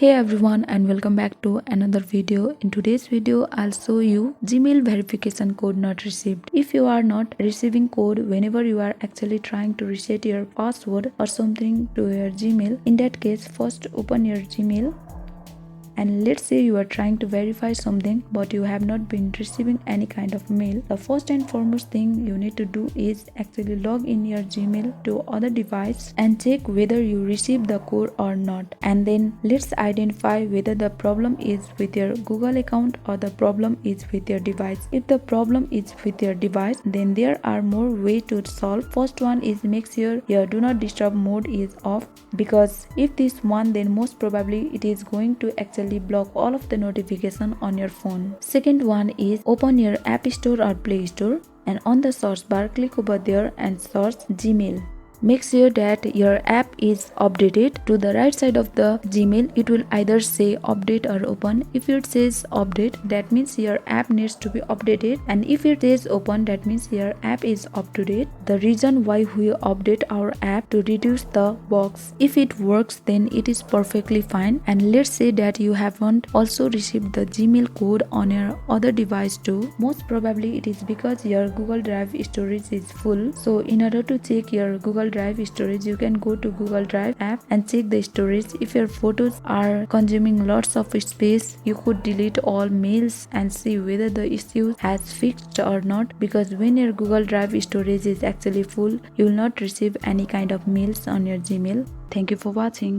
Hey everyone and welcome back to another video. In today's video I'll show you Gmail verification code not received. If you are not receiving code whenever you are actually trying to reset your password or something to your Gmail, in that case first open your Gmail. And let's say you are trying to verify something but you have not been receiving any kind of mail. The first and foremost thing you need to do is actually log in your Gmail to other device and check whether you received the code or not. And then let's identify whether the problem is with your Google account or the problem is with your device. If the problem is with your device, then there are more ways to solve. First one is make sure your do not disturb mode is off, because if this one, then most probably it is going to actually block all of the notification on your phone. Second one is open your App Store or Play Store, and on the search bar click over there and search Gmail. Make sure that your app is updated. To the right side of the Gmail, it will either say update or open. If it says update, that means your app needs to be updated, and if it says open, that means your app is up to date. The reason why we update our app to reduce the bugs. If it works, then it is perfectly fine. And let's say that you haven't also received the Gmail code on your other device too. Most probably it is because your Google Drive storage is full. So in order to check your Google Drive storage, you can go to Google Drive app and check the storage. If your photos are consuming lots of space, you could delete all mails and see whether the issue has fixed or not, because when your Google Drive storage is actually full, you will not receive any kind of mails on your Gmail. Thank you for watching.